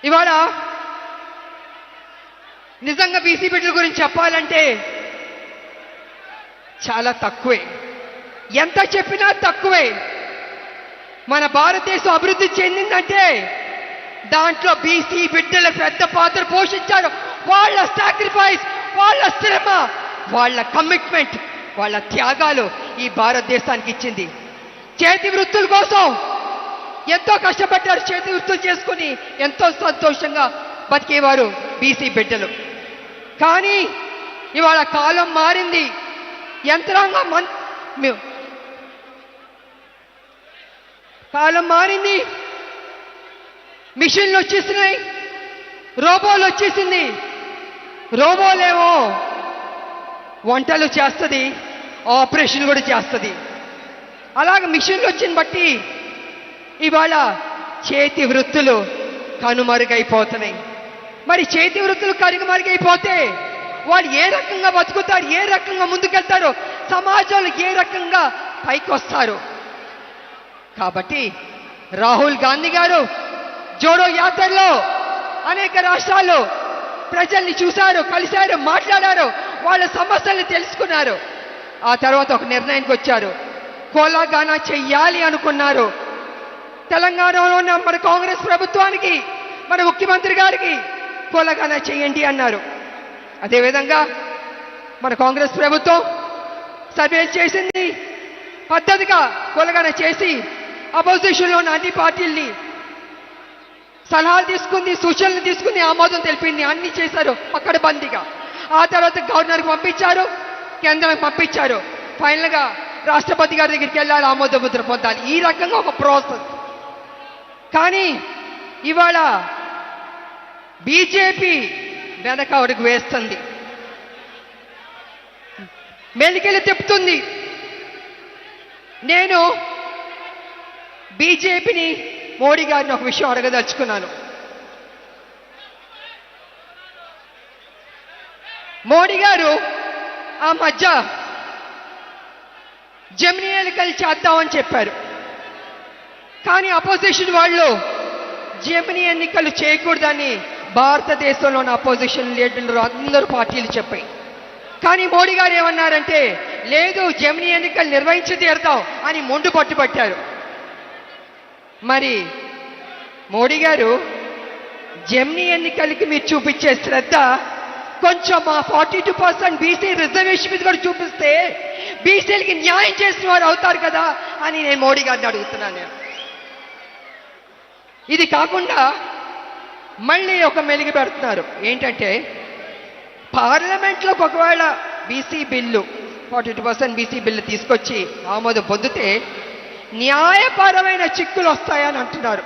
ఇవాళ నిజంగా బీసీ బిడ్డల గురించి చెప్పాలంటే చాలా తక్కువే, ఎంత చెప్పినా తక్కువే. మన భారతదేశం అభివృద్ధి చెందిందంటే దాంట్లో బీసీ బిడ్డలు పెద్ద పాత్ర పోషించారు. వాళ్ళ సాక్రిఫైస్, వాళ్ళ శ్రమ, వాళ్ళ కమిట్మెంట్, వాళ్ళ త్యాగాలు ఈ భారతదేశానికి ఇచ్చింది. చేతి వృత్తుల కోసం ఎంతో కష్టపడ్డారు. చేతి వృత్తులు చేసుకుని ఎంతో సంతోషంగా బతికేవారు బీసీ బిడ్డలు. కానీ ఇవాళ కాలం మారింది. యంత్రాంగం కాలం మారింది. మిషన్లు వచ్చేసినాయి, రోబోలు వచ్చేసింది. రోబోలేమో వంటలు చేస్తుంది, ఆపరేషన్ కూడా చేస్తుంది. అలాగే మిషన్లు వచ్చిన బట్టి ఇవాళ చేతి వృత్తులు కనుమరుగైపోతున్నాయి. మరి చేతి వృత్తులు కనుమరుగైపోతే వాళ్ళు ఏ రకంగా బతుకుతారు, ఏ రకంగా ముందుకెళ్తారు, సమాజంలో ఏ రకంగా పైకి వస్తారు? కాబట్టి రాహుల్ గాంధీ గారు జోడో యాత్రలో అనేక రాష్ట్రాల్లో ప్రజల్ని చూశారు, కలిశారు, మాట్లాడారు, వాళ్ళ సమస్యల్ని తెలుసుకున్నారు. ఆ తర్వాత ఒక నిర్ణయానికి వచ్చారు. కోలాగానా చెయ్యాలి అనుకున్నారు. తెలంగాణలో ఉన్న మన కాంగ్రెస్ ప్రభుత్వానికి, మన ముఖ్యమంత్రి గారికి కోలాగానా చేయండి అన్నారు. అదేవిధంగా మన కాంగ్రెస్ ప్రభుత్వం సర్వేలు చేసింది, పద్ధతిగా కోలాగానా చేసి అపోజిషన్లో ఉన్న అన్ని పార్టీల్ని సలహాలు తీసుకుంది, సూచనలు తీసుకుని ఆమోదం తెలిపింది. అన్ని చేశారు పకడ్బందీగా. ఆ తర్వాత గవర్నర్కి పంపించారు, కేంద్రానికి పంపించారు. ఫైనల్గా రాష్ట్రపతి గారి దగ్గరికి వెళ్ళాలి, ఆమోద ముద్ర పొందాలి. ఈ రకంగా ఒక ప్రాసెస్. కానీ ఇవాళ బీజేపీ వెనక అడుగు వేస్తుంది, మెలికెళ్ళి తిప్పుతుంది. నేను బీజేపీని, మోడీ గారిని ఒక విషయం అడగదలుచుకున్నాను. మోడీ గారు ఆ మధ్య జమినీ ఎన్నికలు చేద్దామని చెప్పారు. కానీ అపోజిషన్ వాళ్ళు జమినీ ఎన్నికలు చేయకూడదని భారతదేశంలో ఉన్న అపోజిషన్ లీడర్లు అందరూ పార్టీలు చెప్పాయి. కానీ మోడీ గారు ఏమన్నారంటే, లేదు జమినీ ఎన్నికలు నిర్వహించి తీరుతాం అని మొండు పట్టుబట్టారు. మరి మోడీ గారు జమినీ ఎన్నికలకి మీరు చూపించే శ్రద్ధ కొంచెం మా 42% బీసీ రిజర్వేషన్ మీద కూడా చూపిస్తే బీసీలకి న్యాయం చేసిన వారు అవుతారు కదా అని నేను మోడీ గారిని అడుగుతున్నాను. ఇది కాకుండా మళ్ళీ ఒక మెలిగి పెడుతున్నారు. ఏంటంటే పార్లమెంట్లోకి ఒకవేళ బీసీ బిల్లు 42% బీసీ బిల్లు తీసుకొచ్చి ఆమోదం పొందితే న్యాయపరమైన చిక్కులు వస్తాయని అంటున్నారు.